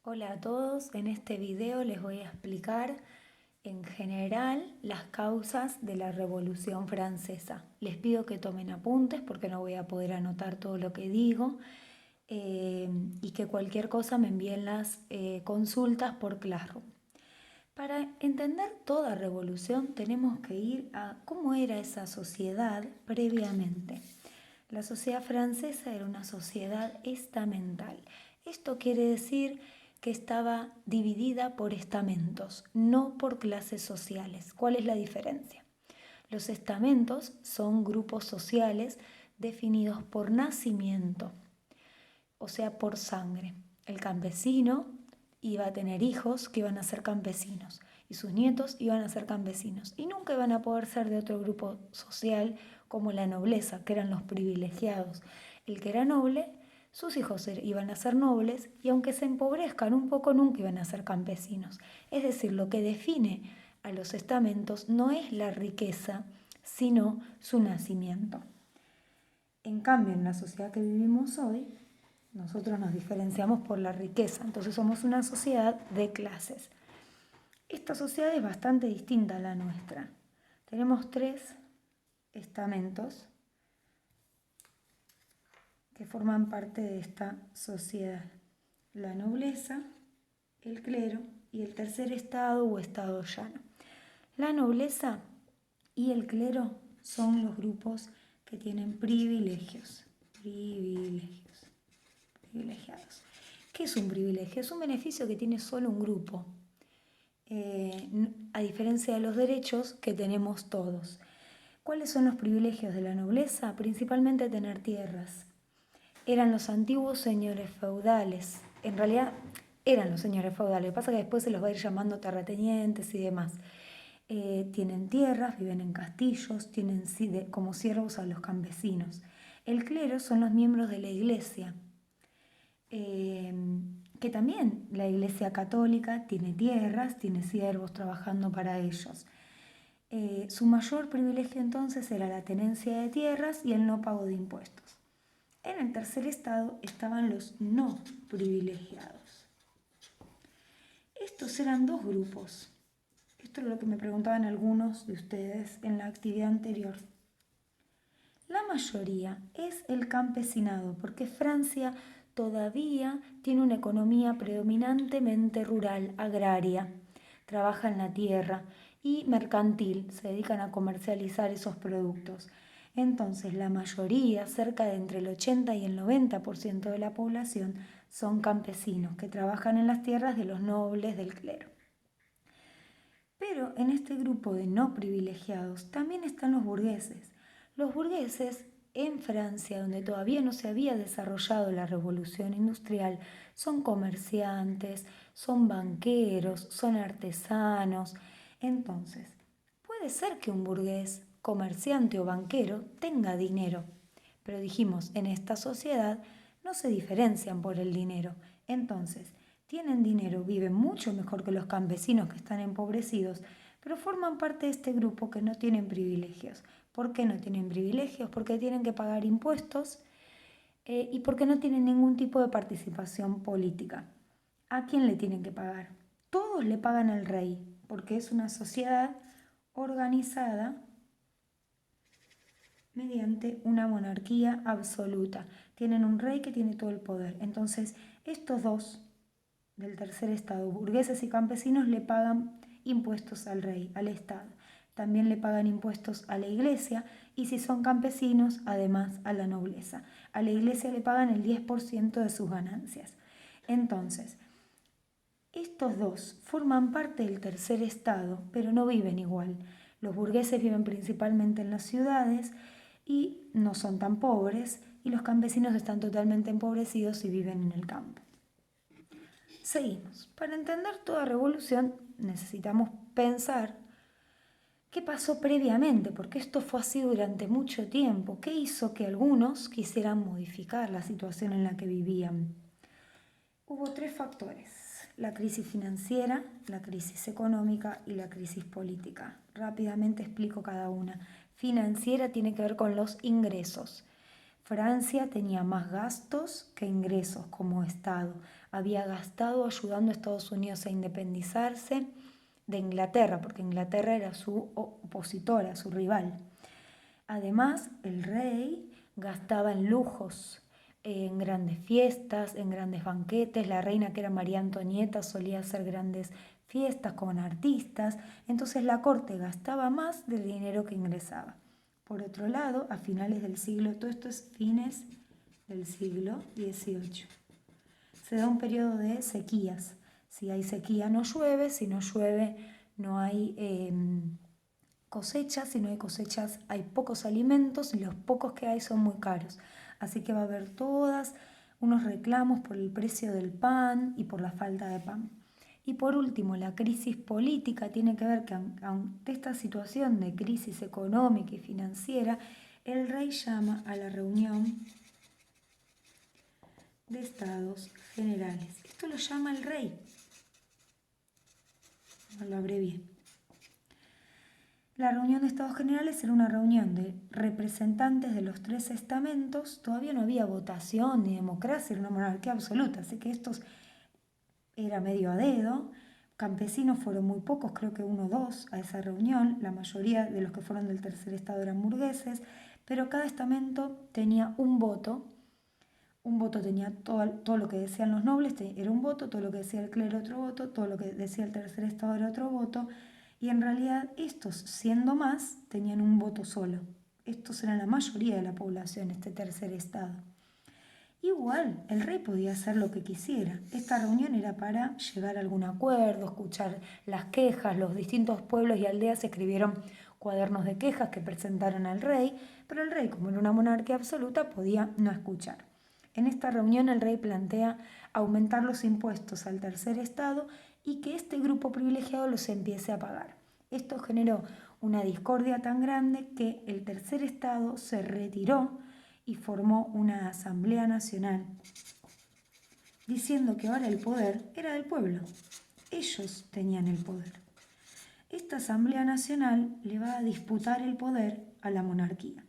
Hola a todos, en este video les voy a explicar en general las causas de la Revolución Francesa. Les pido que tomen apuntes porque no voy a poder anotar todo lo que digo y que cualquier cosa me envíen las consultas por Classroom. Para entender toda revolución tenemos que ir a cómo era esa sociedad previamente. La sociedad francesa era una sociedad estamental. Esto quiere decir que estaba dividida por estamentos, no por clases sociales. ¿Cuál es la diferencia? Los estamentos son grupos sociales definidos por nacimiento, o sea, por sangre. El campesino iba a tener hijos que iban a ser campesinos y sus nietos iban a ser campesinos y nunca iban a poder ser de otro grupo social como la nobleza, que eran los privilegiados. El que era noble, sus hijos iban a ser nobles y aunque se empobrezcan un poco, nunca iban a ser campesinos. Es decir, lo que define a los estamentos no es la riqueza, sino su nacimiento. En cambio, en la sociedad que vivimos hoy, nosotros nos diferenciamos por la riqueza, entonces somos una sociedad de clases. Esta sociedad es bastante distinta a la nuestra. Tenemos tres estamentos que forman parte de esta sociedad: la nobleza, el clero y el tercer estado o estado llano. La nobleza y el clero son los grupos que tienen privilegios. Privilegiados. ¿Qué es un privilegio? Es un beneficio que tiene solo un grupo, a diferencia de los derechos que tenemos todos. ¿Cuáles son los privilegios de la nobleza? Principalmente tener tierras. Eran los antiguos señores feudales. En realidad eran los señores feudales. Lo que pasa es que después se los va a ir llamando terratenientes y demás. Tienen tierras, viven en castillos, tienen como siervos a los campesinos. El clero son los miembros de la iglesia, que también la iglesia católica tiene tierras, tiene siervos trabajando para ellos. Su mayor privilegio entonces era la tenencia de tierras y el no pago de impuestos. En el tercer estado estaban los no privilegiados. Estos eran dos grupos. Esto es lo que me preguntaban algunos de ustedes en la actividad anterior. La mayoría es el campesinado, porque Francia todavía tiene una economía predominantemente rural, agraria. Trabaja en la tierra y mercantil, se dedican a comercializar esos productos. Entonces, la mayoría, cerca de entre el 80 y el 90% de la población, son campesinos que trabajan en las tierras de los nobles del clero. Pero en este grupo de no privilegiados también están los burgueses. Los burgueses en Francia, donde todavía no se había desarrollado la revolución industrial, son comerciantes, son banqueros, son artesanos. Entonces, puede ser que un burgués, comerciante o banquero tenga dinero, pero dijimos, en esta sociedad no se diferencian por el dinero. Entonces, tienen dinero, viven mucho mejor que los campesinos que están empobrecidos, pero forman parte de este grupo que no tienen privilegios. ¿Por qué no tienen privilegios? Porque tienen que pagar impuestos y porque no tienen ningún tipo de participación política. ¿A quién le tienen que pagar? Todos le pagan al rey, porque es una sociedad organizada mediante una monarquía absoluta. Tienen un rey que tiene todo el poder. Entonces, estos dos del tercer estado, burgueses y campesinos, le pagan impuestos al rey, al Estado. También le pagan impuestos a la iglesia y si son campesinos, además a la nobleza. A la iglesia le pagan el 10% de sus ganancias. Entonces, estos dos forman parte del tercer estado, pero no viven igual. Los burgueses viven principalmente en las ciudades y no son tan pobres, y los campesinos están totalmente empobrecidos y viven en el campo. Seguimos. Para entender toda revolución necesitamos pensar qué pasó previamente, porque esto fue así durante mucho tiempo. ¿Qué hizo que algunos quisieran modificar la situación en la que vivían? Hubo tres factores: la crisis financiera, la crisis económica y la crisis política. Rápidamente explico cada una. Financiera tiene que ver con los ingresos. Francia tenía más gastos que ingresos como Estado. Había gastado ayudando a Estados Unidos a independizarse de Inglaterra, porque Inglaterra era su opositora, su rival. Además, el rey gastaba en lujos, en grandes fiestas, en grandes banquetes. La reina, que era María Antonieta, solía hacer grandes fiestas con artistas. Entonces la corte gastaba más del dinero que ingresaba. Por otro lado, a finales del siglo, todo esto es fines del siglo XVIII, se da un periodo de sequías. Si hay sequía no llueve, si no llueve no hay cosechas, si no hay cosechas hay pocos alimentos y los pocos que hay son muy caros. Así que va a haber todos unos reclamos por el precio del pan y por la falta de pan. Y por último, la crisis política tiene que ver que ante esta situación de crisis económica y financiera, el rey llama a la reunión de Estados Generales. Esto lo llama el rey. No lo abrevié. La reunión de Estados Generales era una reunión de representantes de los tres estamentos. Todavía no había votación ni democracia, era una monarquía absoluta, así que esto era medio a dedo. Campesinos fueron muy pocos, creo que 1 o 2 a esa reunión. La mayoría de los que fueron del tercer estado eran burgueses, pero cada estamento tenía un voto. Un voto tenía todo lo que decían los nobles, era un voto, todo lo que decía el clero otro voto, todo lo que decía el tercer estado era otro voto, y en realidad estos, siendo más, tenían un voto solo. Estos eran la mayoría de la población, este tercer estado. Igual, el rey podía hacer lo que quisiera. Esta reunión era para llegar a algún acuerdo, escuchar las quejas. Los distintos pueblos y aldeas escribieron cuadernos de quejas que presentaron al rey, pero el rey, como era una monarquía absoluta, podía no escuchar. En esta reunión el rey plantea aumentar los impuestos al tercer estado y que este grupo privilegiado los empiece a pagar. Esto generó una discordia tan grande que el tercer estado se retiró y formó una asamblea nacional diciendo que ahora el poder era del pueblo. Ellos tenían el poder. Esta asamblea nacional le va a disputar el poder a la monarquía.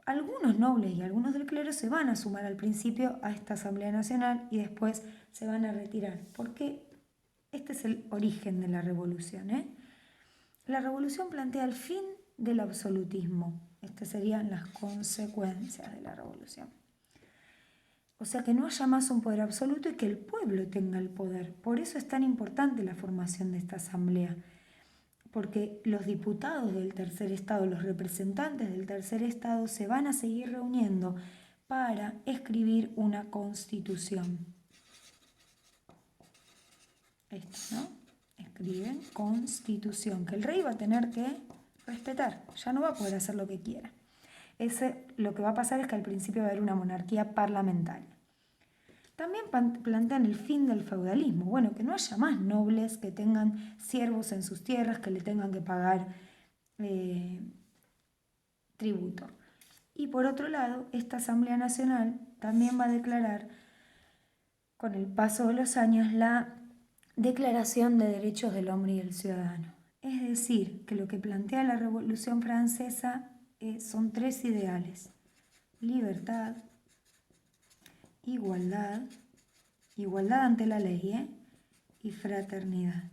Algunos nobles y algunos del clero se van a sumar al principio a esta asamblea nacional y después se van a retirar, porque este es el origen de la revolución. La revolución plantea el fin del absolutismo. Estas serían las consecuencias de la revolución. O sea, que no haya más un poder absoluto y que el pueblo tenga el poder. Por eso es tan importante la formación de esta asamblea, porque los diputados del tercer estado, los representantes del tercer estado, se van a seguir reuniendo para escribir una constitución. Esto, ¿no? Escriben constitución, que el rey va a tener que respetar, ya no va a poder hacer lo que quiera. Lo que va a pasar es que al principio va a haber una monarquía parlamentaria. También plantean el fin del feudalismo, bueno, que no haya más nobles que tengan siervos en sus tierras, que le tengan que pagar tributo. Y por otro lado, esta Asamblea Nacional también va a declarar, con el paso de los años, la Declaración de Derechos del Hombre y del Ciudadano. Es decir, que lo que plantea la Revolución Francesa son 3 ideales: libertad, igualdad ante la ley, y fraternidad.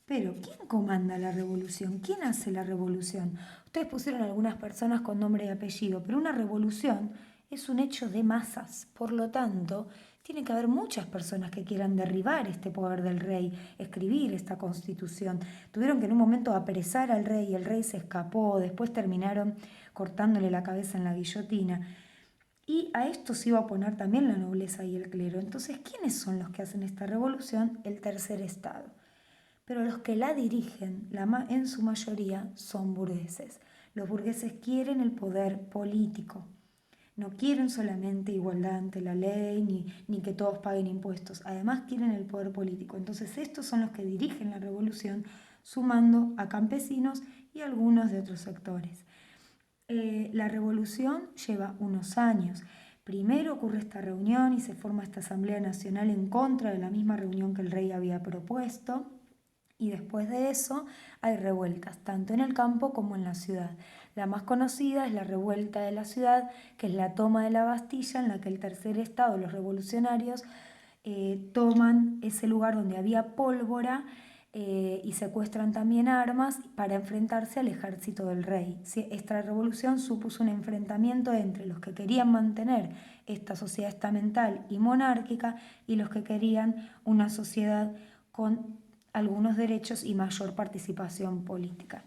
Pero, ¿quién comanda la revolución? ¿Quién hace la revolución? Ustedes pusieron algunas personas con nombre y apellido, pero una revolución es un hecho de masas. Por lo tanto, tiene que haber muchas personas que quieran derribar este poder del rey, escribir esta constitución. Tuvieron que en un momento apresar al rey y el rey se escapó, después terminaron cortándole la cabeza en la guillotina. Y a esto se iba a oponer también la nobleza y el clero. Entonces, ¿quiénes son los que hacen esta revolución? El tercer estado. Pero los que la dirigen, en su mayoría, son burgueses. Los burgueses quieren el poder político. No quieren solamente igualdad ante la ley, ni que todos paguen impuestos. Además, quieren el poder político. Entonces, estos son los que dirigen la revolución, sumando a campesinos y algunos de otros sectores. La revolución lleva unos años. Primero ocurre esta reunión y se forma esta Asamblea Nacional en contra de la misma reunión que el rey había propuesto. Y después de eso hay revueltas, tanto en el campo como en la ciudad. La más conocida es la revuelta de la ciudad, que es la toma de la Bastilla, en la que el Tercer Estado, los revolucionarios, toman ese lugar donde había pólvora y secuestran también armas para enfrentarse al ejército del rey. Esta revolución supuso un enfrentamiento entre los que querían mantener esta sociedad estamental y monárquica y los que querían una sociedad con algunos derechos y mayor participación política.